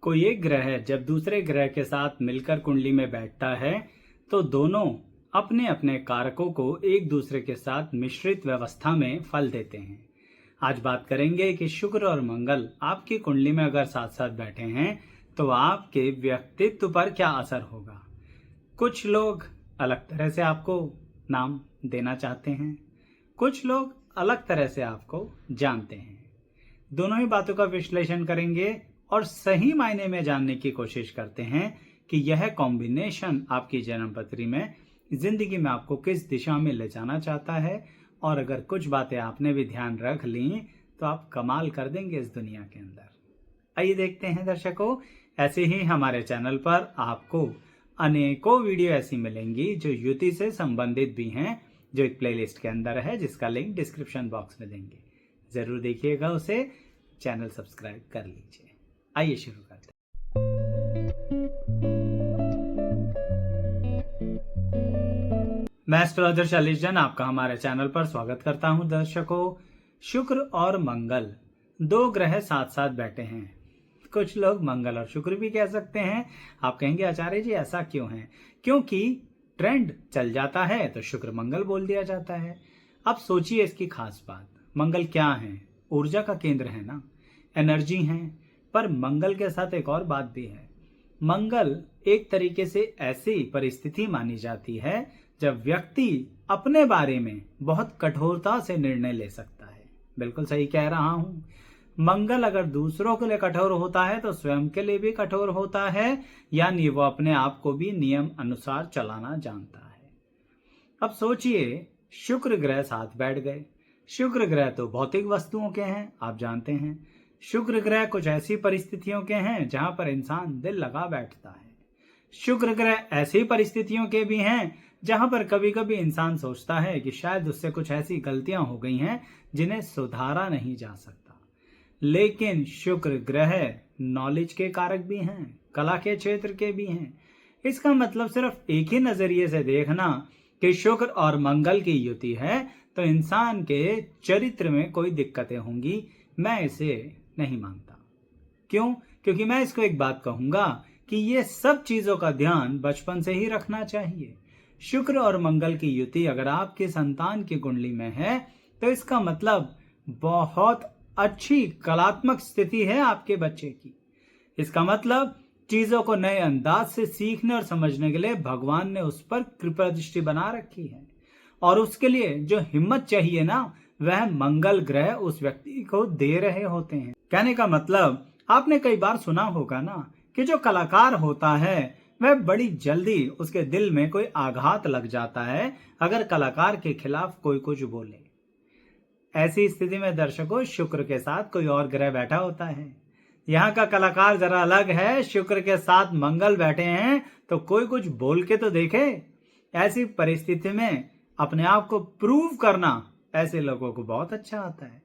कोई एक ग्रह जब दूसरे ग्रह के साथ मिलकर कुंडली में बैठता है तो दोनों अपने अपने कारकों को एक दूसरे के साथ मिश्रित व्यवस्था में फल देते हैं। आज बात करेंगे कि शुक्र और मंगल आपकी कुंडली में अगर साथ साथ बैठे हैं तो आपके व्यक्तित्व पर क्या असर होगा। कुछ लोग अलग तरह से आपको नाम देना चाहते हैं, कुछ लोग अलग तरह से आपको जानते हैं। दोनों ही बातों का विश्लेषण करेंगे और सही मायने में जानने की कोशिश करते हैं कि यह कॉम्बिनेशन आपकी जन्मपत्री में जिंदगी में आपको किस दिशा में ले जाना चाहता है। और अगर कुछ बातें आपने भी ध्यान रख ली तो आप कमाल कर देंगे इस दुनिया के अंदर। आइए देखते हैं दर्शकों, ऐसे ही हमारे चैनल पर आपको अनेकों वीडियो ऐसी मिलेंगी जो युति से संबंधित भी हैं, जो एक प्लेलिस्ट के अंदर है जिसका लिंक डिस्क्रिप्शन बॉक्स में देंगे। जरूर देखिएगा उसे, चैनल सब्सक्राइब कर लीजिए। आइए शुरू करते हैं। मैं एस्ट्रोलॉजर शैलेश जैन आपका हमारे चैनल पर स्वागत करता हूं। दर्शकों, शुक्र और मंगल दो ग्रह साथ साथ बैठे हैं। कुछ लोग मंगल और शुक्र भी कह सकते हैं। आप कहेंगे आचार्य जी ऐसा क्यों है? क्योंकि ट्रेंड चल जाता है तो शुक्र मंगल बोल दिया जाता है। अब सोचिए इसकी खास बात। मंगल क्या है? ऊर्जा का केंद्र है ना, एनर्जी है। पर मंगल के साथ एक और बात भी है। मंगल एक तरीके से ऐसी परिस्थिति मानी जाती है जब व्यक्ति अपने बारे में बहुत कठोरता से निर्णय ले सकता है। बिल्कुल सही कह रहा हूं। मंगल अगर दूसरों के लिए कठोर होता है तो स्वयं के लिए भी कठोर होता है, यानी वो अपने आप को भी नियम अनुसार चलाना जानता है। अब सोचिए, शुक्र ग्रह साथ बैठ गए। शुक्र ग्रह तो भौतिक वस्तुओं के हैं, आप जानते हैं। शुक्र ग्रह कुछ ऐसी परिस्थितियों के हैं जहां पर इंसान दिल लगा बैठता है। शुक्र ग्रह ऐसी परिस्थितियों के भी हैं जहां पर कभी कभी इंसान सोचता है कि शायद उससे कुछ ऐसी गलतियां हो गई हैं जिन्हें सुधारा नहीं जा सकता। लेकिन शुक्र ग्रह नॉलेज के कारक भी हैं, कला के क्षेत्र के भी हैं। इसका मतलब सिर्फ एक ही नजरिए से देखना कि शुक्र और मंगल की युति है तो इंसान के चरित्र में कोई दिक्कतें होंगी, मैं इसे नहीं मानता। क्यों? क्योंकि मैं इसको एक बात कहूंगा कि ये सब चीजों का ध्यान बचपन से ही रखना चाहिए। शुक्र और मंगल की युति अगर आपके संतान की कुंडली में है तो इसका मतलब बहुत अच्छी कलात्मक स्थिति है आपके बच्चे की। इसका मतलब चीजों को नए अंदाज से सीखने और समझने के लिए भगवान ने उस पर कृपा दृष्टि बना रखी है। और उसके लिए जो हिम्मत चाहिए ना, वह मंगल ग्रह उस व्यक्ति को दे रहे होते हैं। कहने का मतलब आपने कई बार सुना होगा ना कि जो कलाकार होता है वह बड़ी जल्दी उसके दिल में कोई आघात लग जाता है अगर कलाकार के खिलाफ कोई कुछ बोले। ऐसी स्थिति में दर्शकों, शुक्र के साथ कोई और ग्रह बैठा होता है। यहाँ का कलाकार जरा अलग है। शुक्र के साथ मंगल बैठे हैं तो कोई कुछ बोल के तो देखे। ऐसी परिस्थिति में अपने आप को प्रूव करना ऐसे लोगों को बहुत अच्छा आता है।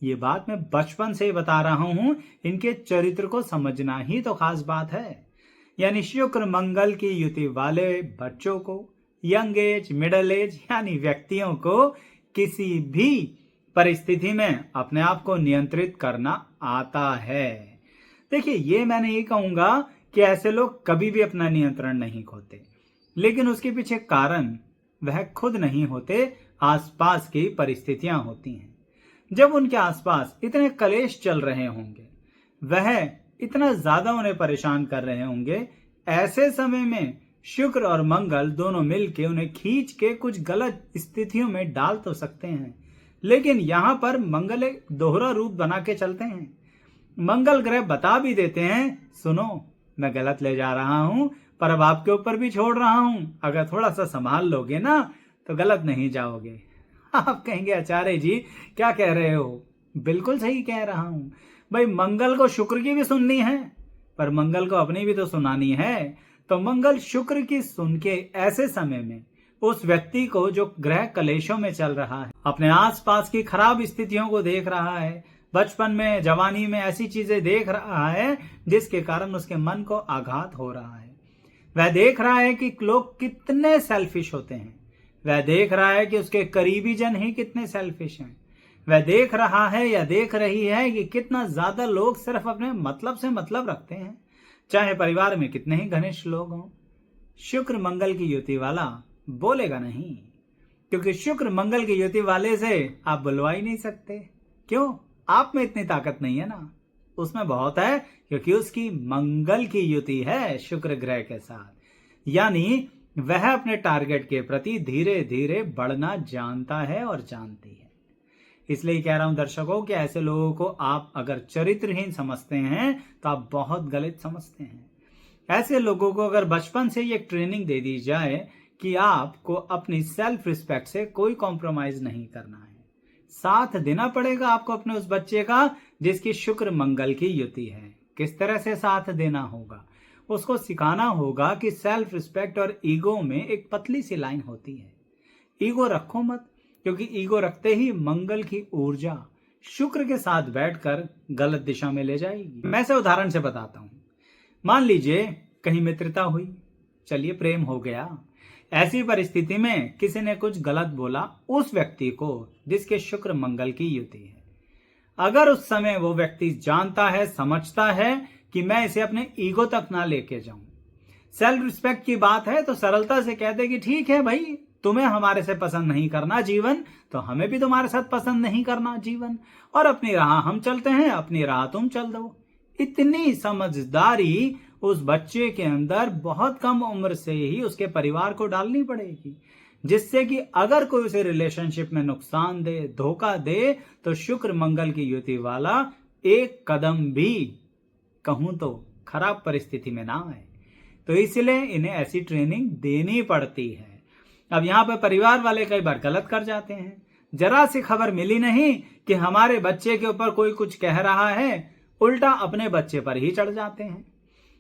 ये बात मैं बचपन से ही बता रहा हूं, इनके चरित्र को समझना ही तो खास बात है। यानी शुक्र मंगल की युति वाले बच्चों को, यंग एज, मिडिल एज यानी व्यक्तियों को किसी भी परिस्थिति में अपने आप को नियंत्रित करना आता है। देखिए, ये मैं नहीं कहूंगा कि ऐसे लोग कभी भी अपना नियंत्रण नहीं खोते, लेकिन उसके पीछे कारण वह खुद नहीं होते, आसपास की परिस्थितियां होती हैं। जब उनके आसपास इतने कलेश चल रहे होंगे, वह इतना ज्यादा उन्हें परेशान कर रहे होंगे, ऐसे समय में शुक्र और मंगल दोनों मिलके उन्हें खींच के कुछ गलत स्थितियों में डाल तो सकते हैं। लेकिन यहाँ पर मंगल एक दोहरा रूप बना के चलते हैं। मंगल ग्रह बता भी देते हैं, सुनो मैं गलत ले जा रहा हूं, पर अब आपके ऊपर भी छोड़ रहा हूं, अगर थोड़ा सा संभाल लोगे ना तो गलत नहीं जाओगे। आप कहेंगे आचार्य जी क्या कह रहे हो? बिल्कुल सही कह रहा हूं भाई। मंगल को शुक्र की भी सुननी है, पर मंगल को अपनी भी तो सुनानी है। तो मंगल शुक्र की सुन के ऐसे समय में उस व्यक्ति को जो ग्रह कलेशों में चल रहा है, अपने आसपास की खराब स्थितियों को देख रहा है, बचपन में, जवानी में ऐसी चीजें देख रहा है जिसके कारण उसके मन को आघात हो रहा है। वह देख रहा है कि लोग कितने सेल्फिश होते हैं। वह देख रहा है कि उसके करीबी जन ही कितने सेल्फिश हैं। वह देख रहा है या देख रही है कि कितना ज्यादा लोग सिर्फ अपने मतलब से मतलब रखते हैं, चाहे परिवार में कितने ही घनिष्ठ लोग हों। शुक्र मंगल की युति वाला बोलेगा नहीं, क्योंकि शुक्र मंगल की युति वाले से आप बुलवा ही नहीं सकते। क्यों? आप में इतनी ताकत नहीं है ना, उसमें बहुत है, क्योंकि उसकी मंगल की युति है शुक्र ग्रह के साथ। यानी वह अपने टारगेट के प्रति धीरे धीरे बढ़ना जानता है और जानती है। इसलिए कह रहा हूं दर्शकों कि ऐसे लोगों को आप अगर चरित्रहीन समझते हैं तो आप बहुत गलत समझते हैं। ऐसे लोगों को अगर बचपन से ये ट्रेनिंग दे दी जाए कि आपको अपनी सेल्फ रिस्पेक्ट से कोई कॉम्प्रोमाइज नहीं करना है, साथ देना पड़ेगा आपको अपने उस बच्चे का जिसकी शुक्र मंगल की युति है। किस तरह से साथ देना होगा, उसको सिखाना होगा कि सेल्फ रिस्पेक्ट और ईगो में एक पतली सी लाइन होती है। ईगो रखो मत, क्योंकि ईगो रखते ही मंगल की ऊर्जा शुक्र के साथ बैठकर गलत दिशा में ले जाएगी। मैं से उदाहरण से बताता हूं। मान लीजिए कहीं मित्रता हुई, चलिए प्रेम हो गया। ऐसी परिस्थिति में किसी ने कुछ गलत बोला उस व्यक्ति को जिसके शुक्र मंगल की युति है। अगर उस समय वो व्यक्ति जानता है, समझता है कि मैं इसे अपने ईगो तक ना लेके जाऊं, सेल्फ रिस्पेक्ट की बात है, तो सरलता से कहते कि ठीक है भाई, तुम्हें हमारे से पसंद नहीं करना जीवन, तो हमें भी तुम्हारे साथ पसंद नहीं करना जीवन, और अपनी राह हम चलते हैं, अपनी राह तुम चल दो। इतनी समझदारी उस बच्चे के अंदर बहुत कम उम्र से ही उसके परिवार को डालनी पड़ेगी, जिससे कि अगर कोई उसे रिलेशनशिप में नुकसान दे, धोखा दे, तो शुक्र मंगल की युति वाला एक कदम भी कहूं तो खराब परिस्थिति में ना आए। तो इसलिए इन्हें ऐसी ट्रेनिंग देनी पड़ती है। अब यहाँ पे परिवार वाले कई बार गलत कर जाते हैं। जरा सी खबर मिली नहीं कि हमारे बच्चे के ऊपर कोई कुछ कह रहा है, उल्टा अपने बच्चे पर ही चढ़ जाते हैं।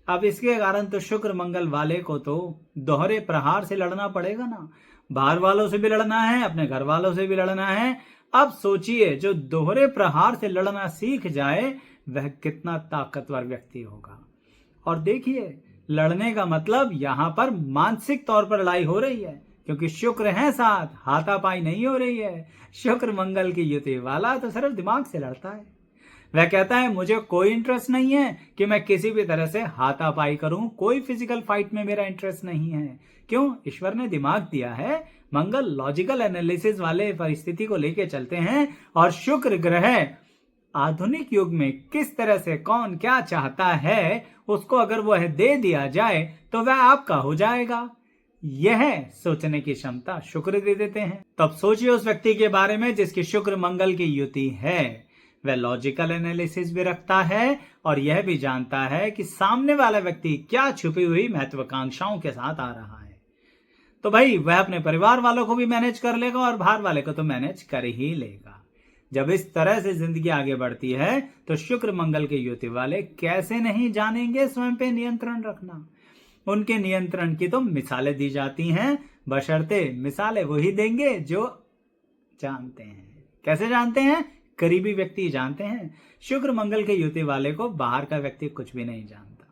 अब इसके कारण तो शुक्र मंगल वाले को तो दोहरे प्रहार से लड़ना पड़ेगा ना, बाहर वालों से भी लड़ना है, अपने घर वालों से भी लड़ना है। अब सोचिए, जो दोहरे प्रहार से लड़ना सीख जाए वह कितना ताकतवर व्यक्ति होगा। और देखिए, लड़ने का मतलब यहां पर मानसिक तौर पर लड़ाई हो रही है, क्योंकि शुक्र है साथ, हाथापाई नहीं हो रही है। शुक्र मंगल की युति वाला तो सिर्फ दिमाग से लड़ता है। वह कहता है मुझे कोई इंटरेस्ट नहीं है कि मैं किसी भी तरह से हाथापाई करूं, कोई फिजिकल फाइट में मेरा इंटरेस्ट नहीं है। क्यों? ईश्वर ने दिमाग दिया है। मंगल लॉजिकल एनालिसिस वाले परिस्थिति को लेके चलते हैं, और शुक्र ग्रह आधुनिक युग में किस तरह से कौन क्या चाहता है उसको अगर वह दे दिया जाए तो वह आपका हो जाएगा। यह सोचने की क्षमता शुक्र दे देते हैं। तब सोचिए उस व्यक्ति के बारे में जिसकी शुक्र मंगल की युति है। वह लॉजिकल एनालिसिस भी रखता है और यह भी जानता है कि सामने वाला व्यक्ति क्या छुपी हुई महत्वाकांक्षाओं के साथ आ रहा है। तो भाई वह अपने परिवार वालों को भी मैनेज कर लेगा और बाहर वाले को तो मैनेज कर ही लेगा। जब इस तरह से जिंदगी आगे बढ़ती है तो शुक्र मंगल के युति वाले कैसे नहीं जानेंगे स्वयं पे नियंत्रण रखना। उनके नियंत्रण की तो मिसालें दी जाती हैं, बशर्ते मिसालें वही देंगे जो जानते हैं। कैसे जानते हैं? करीबी व्यक्ति जानते हैं। शुक्र मंगल के युति वाले को बाहर का व्यक्ति कुछ भी नहीं जानता।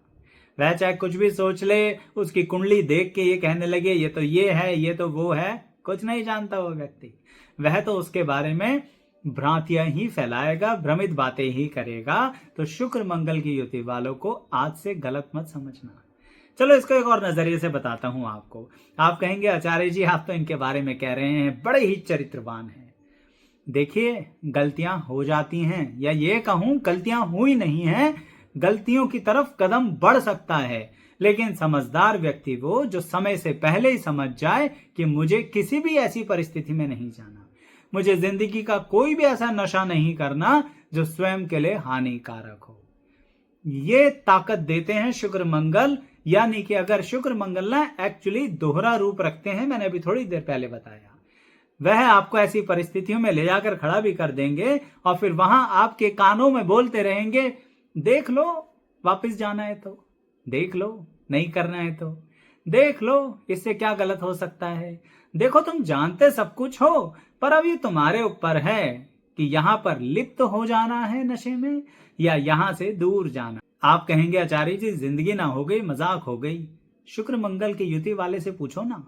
वह चाहे कुछ भी सोच ले, उसकी कुंडली देख के ये कहने लगे ये तो ये है, ये तो वो है, कुछ नहीं जानता वो व्यक्ति। वह तो उसके बारे में भ्रांतियां ही फैलाएगा, भ्रमित बातें ही करेगा। तो शुक्र मंगल की युति वालों को आज से गलत मत समझना। चलो इसको एक और नजरिए से बताता हूं आपको। आप कहेंगे आचार्य जी आप तो इनके बारे में कह रहे हैं, बड़े ही चरित्रवान हैं। देखिए, गलतियां हो जाती हैं, या ये कहूं गलतियां हुई नहीं हैं, गलतियों की तरफ कदम बढ़ सकता है। लेकिन समझदार व्यक्ति वो जो समय से पहले ही समझ जाए कि मुझे किसी भी ऐसी परिस्थिति में नहीं जाना, मुझे जिंदगी का कोई भी ऐसा नशा नहीं करना जो स्वयं के लिए हानिकारक हो। ये ताकत देते हैं शुक्र मंगल। यानी कि अगर शुक्र मंगल ना एक्चुअली दोहरा रूप रखते हैं, मैंने अभी थोड़ी देर पहले बताया, वह आपको ऐसी परिस्थितियों में ले जाकर खड़ा भी कर देंगे और फिर वहां आपके कानों में बोलते रहेंगे, देख लो वापस जाना है तो देख लो, नहीं करना है तो देख लो, इससे क्या गलत हो सकता है। देखो तुम जानते सब कुछ हो, पर अब ये तुम्हारे ऊपर है कि यहां पर लिप्त हो जाना है नशे में या यहां से दूर जाना। आप कहेंगे आचार्य जी जिंदगी ना हो गई, मजाक हो गई। शुक्र मंगल की युति वाले से पूछो ना,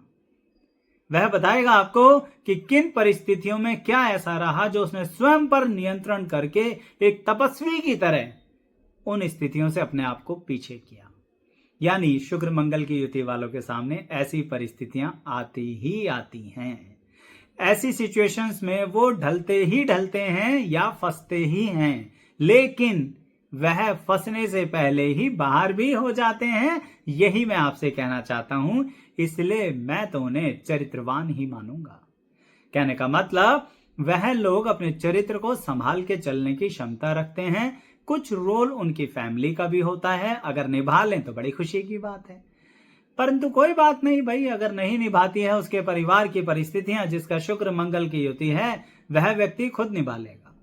वह बताएगा आपको कि किन परिस्थितियों में क्या ऐसा रहा जो उसने स्वयं पर नियंत्रण करके एक तपस्वी की तरह उन स्थितियों से अपने आप को पीछे किया। यानी शुक्र मंगल की युति वालों के सामने ऐसी परिस्थितियां आती ही आती हैं। ऐसी सिचुएशंस में वो ढलते हैं या फंसते ही हैं, लेकिन वह फंसने से पहले ही बाहर भी हो जाते हैं। यही मैं आपसे कहना चाहता हूं, इसलिए मैं तो उन्हें चरित्रवान ही मानूंगा। कहने का मतलब वह लोग अपने चरित्र को संभाल के चलने की क्षमता रखते हैं। कुछ रोल उनकी फैमिली का भी होता है, अगर निभा लें तो बड़ी खुशी की बात है। परंतु कोई बात नहीं भाई, अगर नहीं निभाती है उसके परिवार की परिस्थितियां, जिसका शुक्र मंगल की युति है, वह व्यक्ति खुद निभा लेगा।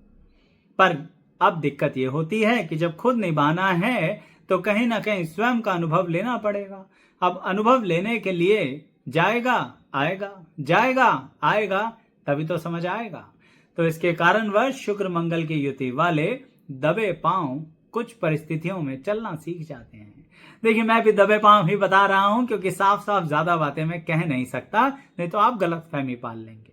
पर अब दिक्कत यह होती है कि जब खुद निभाना है तो कहीं ना कहीं स्वयं का अनुभव लेना पड़ेगा। अब अनुभव लेने के लिए जाएगा आएगा तभी तो समझ आएगा। तो इसके कारणवश शुक्र मंगल की युति वाले दबे पांव कुछ परिस्थितियों में चलना सीख जाते हैं। देखिए, मैं भी दबे पांव ही बता रहा हूं, क्योंकि साफ साफ ज्यादा बातें मैं कह नहीं सकता, नहीं तो आप गलत फहमी पाल लेंगे।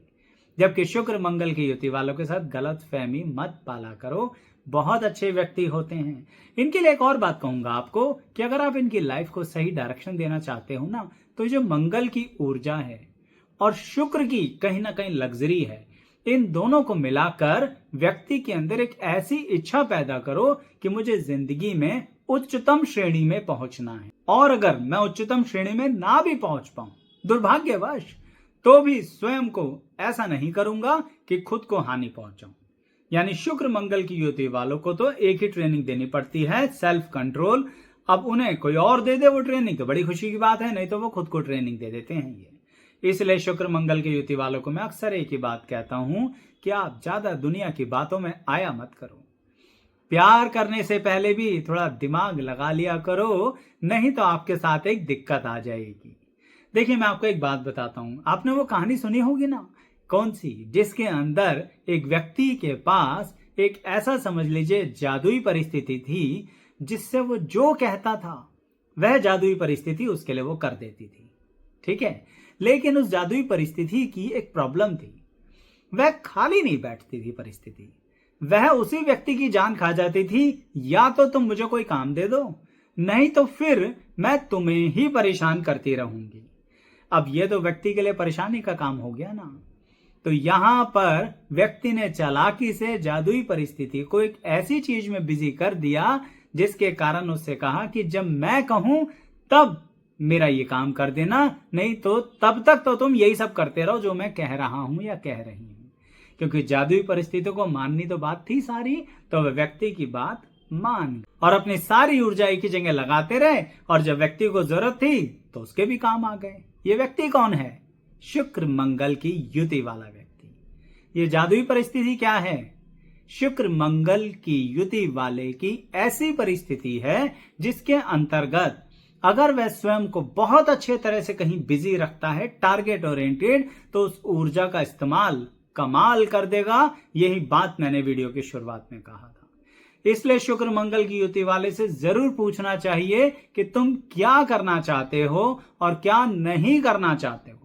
जबकि शुक्र मंगल की युति वालों के साथ गलत फहमी मत पाला करो। बहुत अच्छे व्यक्ति होते हैं। इनके लिए एक और बात कहूंगा आपको कि अगर आप इनकी लाइफ को सही डायरेक्शन देना चाहते हो ना, तो जो मंगल की ऊर्जा है और शुक्र की कहीं ना कहीं लग्जरी है, इन दोनों को मिलाकर व्यक्ति के अंदर एक ऐसी इच्छा पैदा करो कि मुझे जिंदगी में उच्चतम श्रेणी में पहुंचना है, और अगर मैं उच्चतम श्रेणी में ना भी पहुंच पाऊं दुर्भाग्यवश, तो भी स्वयं को ऐसा नहीं करूंगा कि खुद को हानि पहुंचाऊं। यानी शुक्र मंगल की युति वालों को तो एक ही ट्रेनिंग देनी पड़ती है, सेल्फ कंट्रोल। अब उन्हें कोई और दे दे वो ट्रेनिंग तो बड़ी खुशी की बात है, नहीं तो वो खुद को ट्रेनिंग दे देते हैं। ये इसलिए शुक्र मंगल की युति वालों को मैं अक्सर एक ही बात कहता हूं कि आप ज्यादा दुनिया की बातों में आया मत करो। प्यार करने से पहले भी थोड़ा दिमाग लगा लिया करो, नहीं तो आपके साथ एक दिक्कत आ जाएगी। देखिए, मैं आपको एक बात बताता हूं, आपने वो कहानी सुनी होगी ना, कौन सी, जिसके अंदर एक व्यक्ति के पास एक ऐसा समझ लीजिए जादुई परिस्थिति थी, जिससे वो जो कहता था वह जादुई परिस्थिति उसके लिए वो कर देती थी। ठीक है, लेकिन उस जादुई परिस्थिति की एक प्रॉब्लम थी, वह खाली नहीं बैठती थी परिस्थिति, वह उसी व्यक्ति की जान खा जाती थी। या तो तुम मुझे कोई काम दे दो, नहीं तो फिर मैं तुम्हें ही परेशान करती रहूंगी। अब यह तो व्यक्ति के लिए परेशानी का काम हो गया ना। तो यहां पर व्यक्ति ने चालाकी से जादुई परिस्थिति को एक ऐसी चीज में बिजी कर दिया, जिसके कारण उससे कहा कि जब मैं कहूं तब मेरा ये काम कर देना, नहीं तो तब तक तो तुम यही सब करते रहो जो मैं कह रहा हूं या कह रही हूं। क्योंकि जादुई परिस्थितियों को माननी तो बात थी सारी, तो वह व्यक्ति की बात मान और अपनी सारी ऊर्जा एक ही जगह लगाते रहे, और जब व्यक्ति को जरूरत थी तो उसके भी काम आ गए। ये व्यक्ति कौन है? शुक्र मंगल की युति वाला व्यक्ति। ये जादुई परिस्थिति क्या है? शुक्र मंगल की युति वाले की ऐसी परिस्थिति है जिसके अंतर्गत अगर वह स्वयं को बहुत अच्छे तरह से कहीं बिजी रखता है, टारगेट ओरिएंटेड, तो उस ऊर्जा का इस्तेमाल कमाल कर देगा। यही बात मैंने वीडियो की शुरुआत में कहा था। इसलिए शुक्र मंगल की युति वाले से जरूर पूछना चाहिए कि तुम क्या करना चाहते हो और क्या नहीं करना चाहते हो।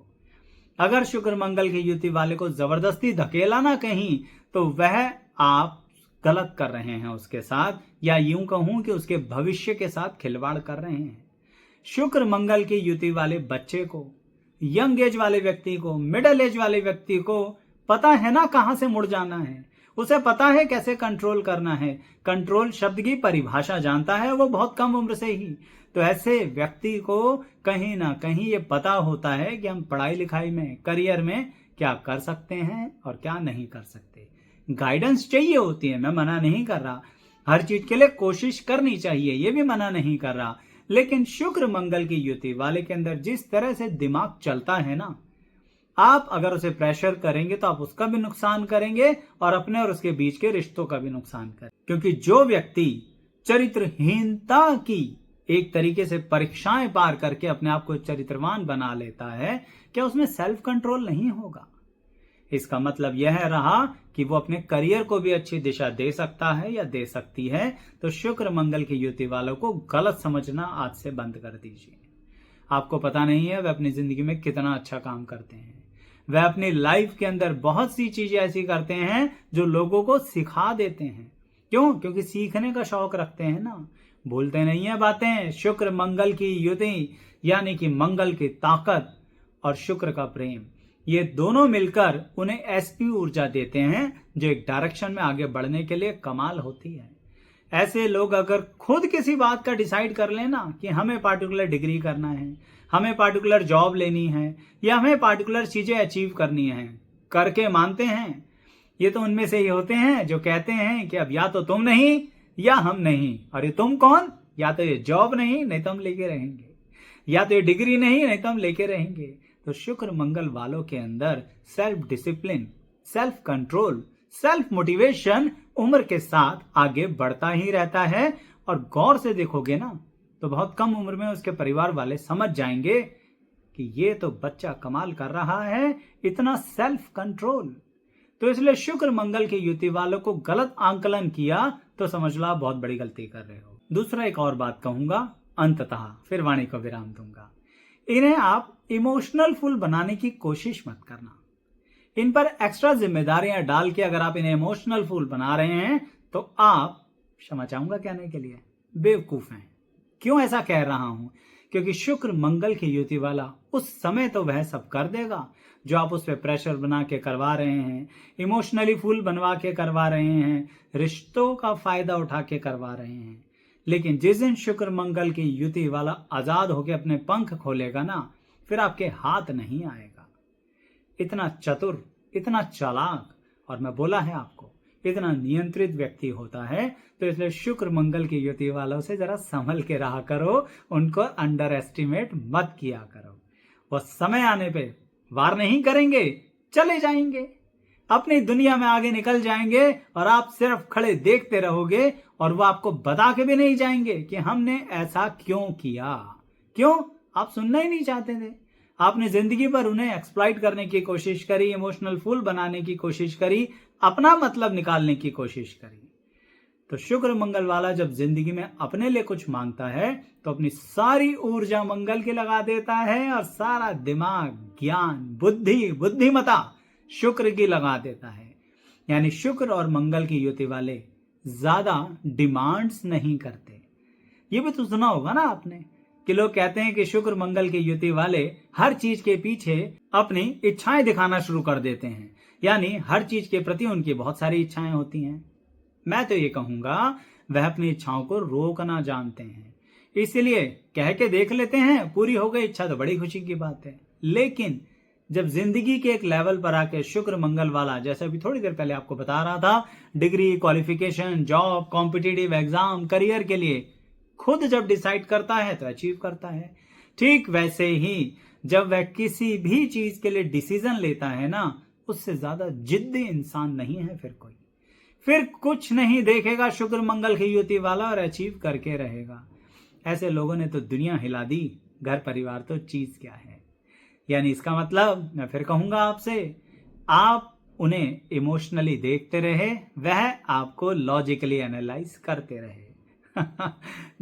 अगर शुक्र मंगल की युति वाले को जबरदस्ती धकेला ना कहीं, तो वह आप गलत कर रहे हैं उसके साथ, या यूं कहूं कि उसके भविष्य के साथ खिलवाड़ कर रहे हैं। शुक्र मंगल की युति वाले बच्चे को, यंग एज वाले व्यक्ति को, मिडिल एज वाले व्यक्ति को पता है ना कहां से मुड़ जाना है, उसे पता है कैसे कंट्रोल करना है। कंट्रोल शब्द की परिभाषा जानता है वो बहुत कम उम्र से ही। तो ऐसे व्यक्ति को कहीं ना कहीं ये पता होता है कि हम पढ़ाई लिखाई में, करियर में क्या कर सकते हैं और क्या नहीं कर सकते। गाइडेंस चाहिए होती है, मैं मना नहीं कर रहा, हर चीज के लिए कोशिश करनी चाहिए, ये भी मना नहीं कर रहा। लेकिन शुक्र मंगल की युति वाले के अंदर जिस तरह से दिमाग चलता है ना, आप अगर उसे प्रेशर करेंगे तो आप उसका भी नुकसान करेंगे और अपने और उसके बीच के रिश्तों का भी नुकसान करेंगे। क्योंकि जो व्यक्ति चरित्रहीनता की एक तरीके से परीक्षाएं पार करके अपने आप को चरित्रवान बना लेता है, क्या उसमें सेल्फ कंट्रोल नहीं होगा? इसका मतलब यह रहा कि वो अपने करियर को भी अच्छी दिशा दे सकता है या दे सकती है। तो शुक्र मंगल की युति वालों को गलत समझना आज से बंद कर दीजिए। आपको पता नहीं है वे अपनी जिंदगी में कितना अच्छा काम करते हैं। वह अपनी लाइफ के अंदर बहुत सी चीजें ऐसी करते हैं जो लोगों को सिखा देते हैं। क्यों? क्योंकि सीखने का शौक रखते हैं ना। भूलते नहीं है बातें। शुक्र मंगल की युति यानी कि मंगल की ताकत और शुक्र का प्रेम, ये दोनों मिलकर उन्हें ऐसी ऊर्जा देते हैं जो एक डायरेक्शन में आगे बढ़ने के लिए कमाल होती है। ऐसे लोग अगर खुद किसी बात का डिसाइड कर लेना कि हमें पार्टिकुलर डिग्री करना है, हमें पार्टिकुलर जॉब लेनी है या हमें पार्टिकुलर चीजें अचीव करनी है, करके मानते हैं, ये तो उनमें से ही होते हैं जो कहते हैं कि अब या तो तुम नहीं या हम नहीं। और ये तुम कौन? या तो ये जॉब नहीं तो हम लेके रहेंगे, या तो ये डिग्री नहीं तो हम लेके रहेंगे। तो शुक्र मंगल वालों के अंदर self discipline, self control, self motivation उम्र के साथ आगे बढ़ता ही रहता है। और गौर से देखोगे ना तो बहुत कम उम्र में उसके परिवार वाले समझ जाएंगे कि ये तो बच्चा कमाल कर रहा है, इतना सेल्फ कंट्रोल। तो इसलिए शुक्र मंगल की युति वालों को गलत आंकलन किया तो समझ लो आप बहुत बड़ी गलती कर रहे हो। दूसरा एक और बात कहूंगा अंततः, फिर वाणी को विराम दूंगा। इन्हें आप इमोशनल फुल बनाने की कोशिश मत करना। इन पर एक्स्ट्रा जिम्मेदारियां डाल के अगर आप इन्हें इमोशनल फूल बना रहे हैं तो आप, क्षमा चाहूंगा कहने के लिए, बेवकूफ हैं। क्यों ऐसा कह रहा हूं? क्योंकि शुक्र मंगल की युति वाला उस समय तो वह सब कर देगा जो आप उस पर प्रेशर बना के करवा रहे हैं, इमोशनली फूल बनवा के करवा रहे हैं, रिश्तों का फायदा उठा के करवा रहे हैं। लेकिन जिस दिन शुक्र मंगल की युति वाला आजाद होकर अपने पंख खोलेगा ना, फिर आपके हाथ नहीं आएगा। इतना चतुर, इतना चालाक, और मैं बोला है आपको इतना नियंत्रित व्यक्ति होता है। तो इसलिए शुक्र मंगल की युति वालों से जरा संभल के रहा करो, उनको अंडर एस्टिमेट मत किया करो। वो समय आने पे वार नहीं करेंगे, चले जाएंगे, अपनी दुनिया में आगे निकल जाएंगे और आप सिर्फ खड़े देखते रहोगे और वो आपको बता के भी नहीं जाएंगे कि हमने ऐसा क्यों किया। क्यों? आप सुनना ही नहीं चाहते थे। आपने जिंदगी भर उन्हें एक्सप्लॉइट करने की कोशिश करी, इमोशनल फूल बनाने की कोशिश करी, अपना मतलब निकालने की कोशिश करी। तो शुक्र मंगल वाला जब जिंदगी में अपने लिए कुछ मांगता है तो अपनी सारी ऊर्जा मंगल की लगा देता है और सारा दिमाग, ज्ञान, बुद्धि, बुद्धिमता शुक्र की लगा देता है। यानी शुक्र और मंगल की युति वाले ज्यादा डिमांड्स नहीं करते। ये भी तो सुना होगा ना आपने कि लोग कहते हैं कि शुक्र मंगल की युति वाले हर चीज के पीछे अपनी इच्छाएं दिखाना शुरू कर देते हैं, यानी हर चीज के प्रति उनकी बहुत सारी इच्छाएं होती हैं। मैं तो ये कहूंगा वह अपनी इच्छाओं को रोकना जानते हैं, इसलिए कह के देख लेते हैं, पूरी हो गई इच्छा तो बड़ी खुशी की बात है। लेकिन जब जिंदगी के एक लेवल पर आके शुक्र मंगल वाला, जैसे अभी थोड़ी देर पहले आपको बता रहा था, degree, qualification, job, competitive exam, career के लिए खुद जब डिसाइड करता है तो अचीव करता है। ठीक वैसे ही जब वह किसी भी चीज के लिए डिसीजन लेता है ना, उससे ज्यादा जिद्दी इंसान नहीं है फिर कोई। फिर कुछ नहीं देखेगा शुक्र मंगल की युति वाला और अचीव करके रहेगा। ऐसे लोगों ने तो दुनिया हिला दी, घर परिवार तो चीज क्या है। यानी इसका मतलब मैं फिर कहूंगा आपसे, आप उन्हें इमोशनली देखते रहे, वह आपको लॉजिकली एनालाइज करते रहे।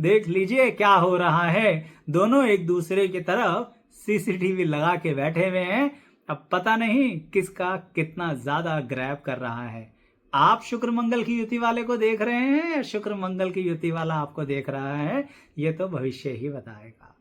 देख लीजिए क्या हो रहा है, दोनों एक दूसरे की तरफ सीसीटीवी लगा के बैठे हुए हैं। अब पता नहीं किसका कितना ज्यादा ग्रैब कर रहा है। आप शुक्र मंगल की युति वाले को देख रहे हैं या शुक्र मंगल की युति वाला आपको देख रहा है, ये तो भविष्य ही बताएगा।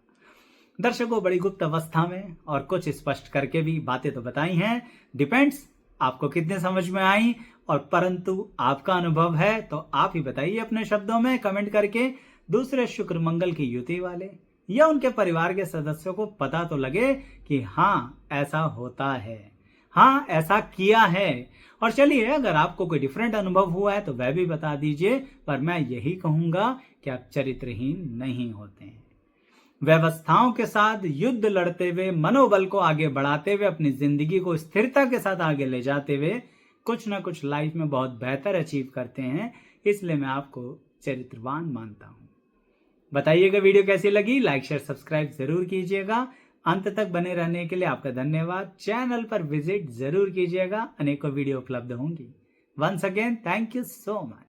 दर्शकों, बड़ी गुप्त अवस्था में और कुछ स्पष्ट करके भी बातें तो बताई हैं, डिपेंड्स आपको कितने समझ में आई, और परंतु आपका अनुभव है तो आप ही बताइए अपने शब्दों में कमेंट करके। दूसरे शुक्र मंगल की युति वाले या उनके परिवार के सदस्यों को पता तो लगे कि हाँ ऐसा होता है, हाँ ऐसा किया है। और चलिए, अगर आपको कोई डिफरेंट अनुभव हुआ है तो वह भी बता दीजिए, पर मैं यही कहूंगा कि आप चरित्रहीन नहीं होते हैं। व्यवस्थाओं के साथ युद्ध लड़ते हुए, मनोबल को आगे बढ़ाते हुए, अपनी जिंदगी को स्थिरता के साथ आगे ले जाते हुए कुछ ना कुछ लाइफ में बहुत बेहतर अचीव करते हैं। इसलिए मैं आपको चरित्रवान मानता हूं। बताइएगा वीडियो कैसी लगी, लाइक शेयर सब्सक्राइब जरूर कीजिएगा। अंत तक बने रहने के लिए आपका धन्यवाद। चैनल पर विजिट जरूर कीजिएगा, अनेकों वीडियो उपलब्ध होंगी। Once again thank you so much.